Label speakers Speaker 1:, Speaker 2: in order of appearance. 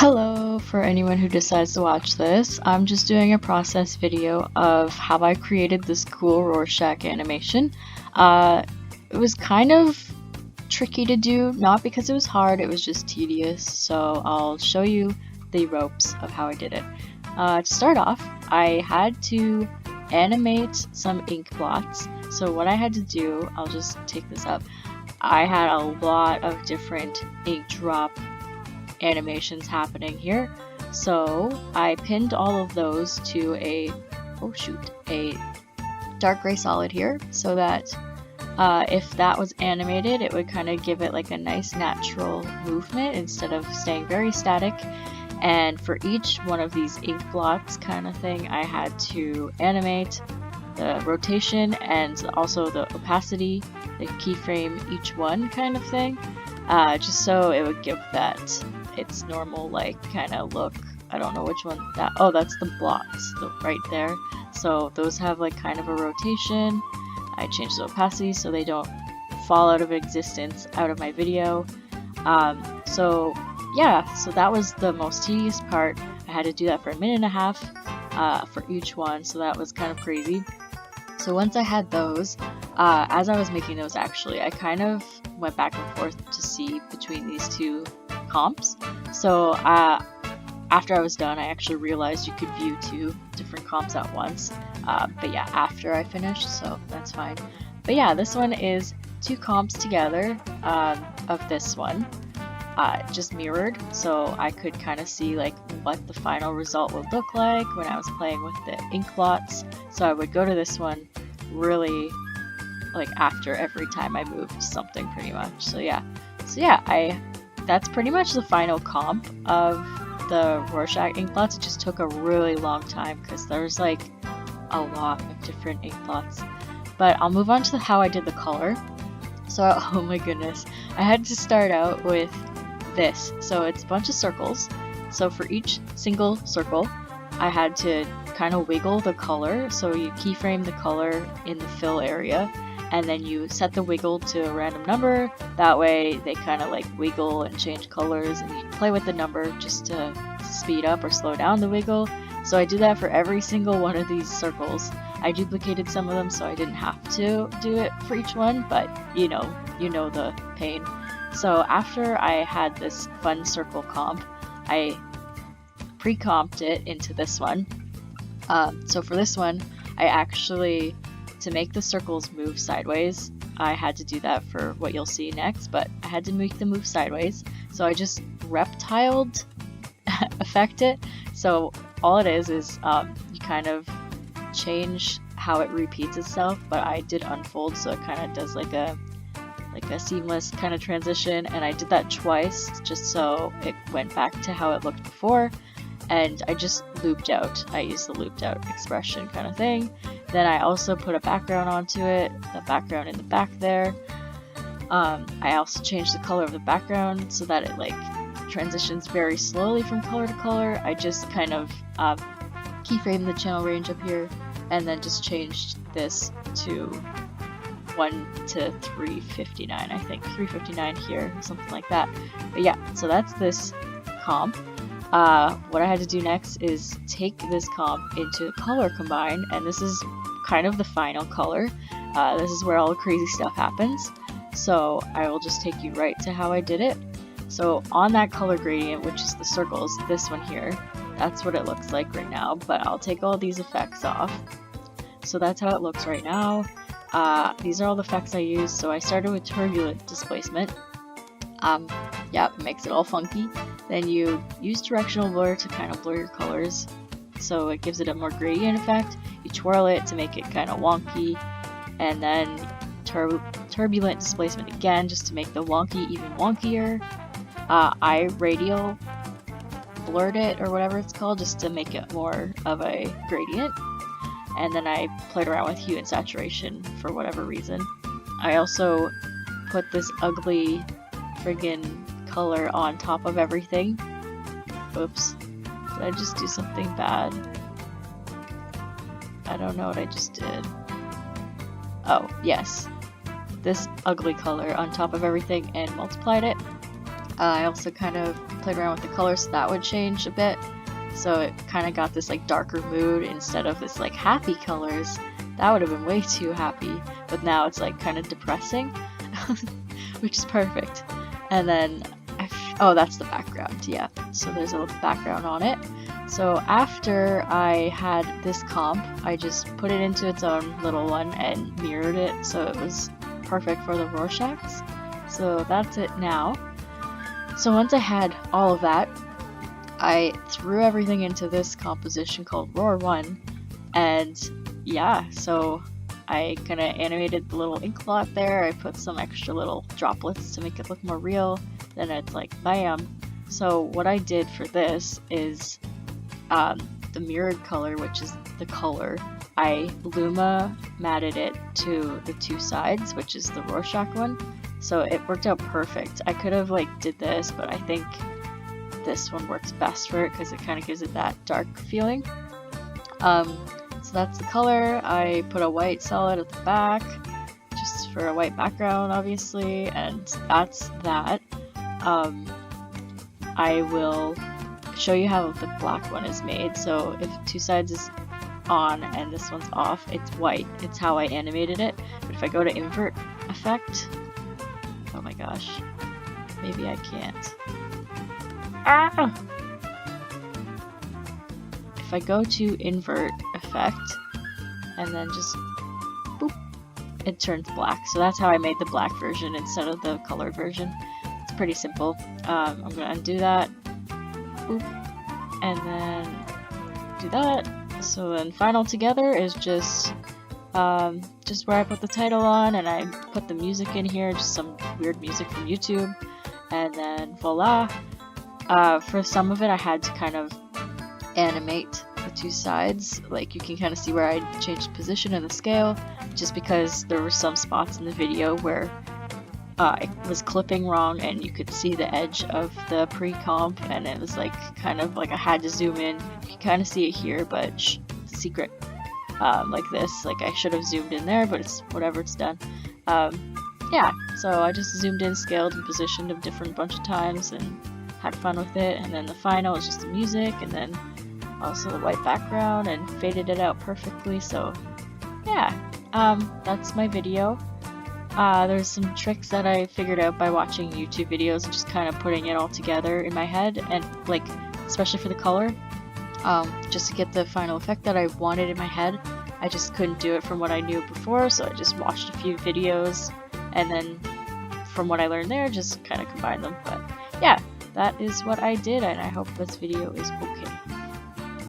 Speaker 1: Hello, for anyone who decides to watch this. I'm just doing a process video of how I created this cool Rorschach animation. It was kind of tricky to do, not because it was hard, it was just tedious, so I'll show you the ropes of how I did it. To start off, I had to animate some ink blots. So what I had to do, I'll just take this up, I had a lot of different ink drop animations happening here. So I pinned all of those to a dark gray solid here, so that if that was animated, it would kind of give it like a nice natural movement instead of staying very static. And for each one of these ink blots kind of thing, I had to animate the rotation and also the opacity, the keyframe each one kind of thing, just so it would give that its normal like kind of look. I don't know which one that, oh, that's the blots right there. So those have like kind of a rotation. I changed the opacity so they don't fall out of existence out of my video. So yeah, so that was the most tedious part. I had to do that for 1.5 minutes for each one, so that was kind of crazy. So once I had those, as I was making those actually, I kind of went back and forth to see between these two comps. So after I was done, I actually realized you could view two different comps at once. But yeah, after I finished, so that's fine. But yeah, this one is two comps together of this one, just mirrored, so I could kind of see like what the final result would look like when I was playing with the ink blots. So I would go to this one really like after every time I moved something pretty much. So yeah, that's pretty much the final comp of the Rorschach ink blots. It just took a really long time because there's like a lot of different ink blots. But I'll move on to how I did the color. So oh my goodness, I had to start out with this. So it's a bunch of circles. So for each single circle, I had to kind of wiggle the color. So you keyframe the color in the fill area, and then you set the wiggle to a random number. That way they kind of like wiggle and change colors, and you play with the number just to speed up or slow down the wiggle. So I did that for every single one of these circles. I duplicated some of them so I didn't have to do it for each one, but you know the pain. So after I had this fun circle comp, I pre-comped it into this one. So for this one, I actually, to make the circles move sideways, I had to do that for what you'll see next, but I had to make them move sideways. So I just reptiled effect it. So all it is you kind of change how it repeats itself, but I did unfold, so it kind of does like a seamless kind of transition, and I did that twice just so it went back to how it looked before. And I just looped out. I used the looped out expression kind of thing. Then I also put a background onto it, the background in the back there. I also changed the color of the background so that it like transitions very slowly from color to color. I just kind of keyframed the channel range up here, and then just changed this to 1 to 359, I think 359 here, something like that. But yeah, so that's this comp. What I had to do next is take this comp into color combine, and this is kind of the final color. This is where all the crazy stuff happens. So I will just take you right to how I did it. So on that color gradient, which is the circles, this one here, that's what it looks like right now, but I'll take all these effects off. So that's how it looks right now. These are all the effects I used. So I started with turbulent displacement. Yeah, it makes it all funky. Then you use directional blur to kind of blur your colors, so it gives it a more gradient effect. You twirl it to make it kind of wonky, and then turbulent displacement again, just to make the wonky even wonkier. I radial blurred it, or whatever it's called, just to make it more of a gradient. And then I played around with hue and saturation for whatever reason. I also put this ugly friggin' color on top of everything. Oops. Did I just do something bad? I don't know what I just did. Oh, yes. This ugly color on top of everything and multiplied it. I also kind of played around with the colors so that would change a bit. So it kind of got this like darker mood instead of this like happy colors. That would have been way too happy, but now it's like kind of depressing, which is perfect. And then, oh, that's the background, yeah. So there's a little background on it. So after I had this comp, I just put it into its own little one and mirrored it so it was perfect for the Rorschachs. So that's it now. So once I had all of that, I threw everything into this composition called Roar 1, and yeah, so I kind of animated the little ink blot there. I put some extra little droplets to make it look more real. Then it's like, bam. So what I did for this is the mirrored color, which is the color, I Luma matted it to the two sides, which is the Rorschach one. So it worked out perfect. I could have like did this, but I think this one works best for it because it kind of gives it that dark feeling. So that's the color. I put a white solid at the back just for a white background, obviously, and that's that. I will show you how the black one is made. So if two sides is on and this one's off, it's white. It's how I animated it. But if I go to invert effect, oh my gosh, maybe I can't. Ah! If I go to invert effect and then just boop, it turns black. So that's how I made the black version instead of the colored version. It's pretty simple. I'm gonna undo that, boop, and then do that. So then final together is just where I put the title on, and I put the music in here, just some weird music from YouTube, and then voila. For some of it I had to kind of animate the two sides, like you can kind of see where I changed position and the scale, just because there were some spots in the video where it was clipping wrong and you could see the edge of the pre-comp, and it was like kind of like I had to zoom in. You can kind of see it here, but secret. Like this, like I should have zoomed in there, but it's whatever, it's done. Yeah, so I just zoomed in, scaled, and positioned a different bunch of times and had fun with it. And then the final is just the music, and then also the white background, and faded it out perfectly. So yeah, that's my video. There's some tricks that I figured out by watching YouTube videos and just kind of putting it all together in my head, and like especially for the color, just to get the final effect that I wanted in my head. I just couldn't do it from what I knew before, so I just watched a few videos and then from what I learned there, just kind of combined them. But yeah, that is what I did, and I hope this video is okay.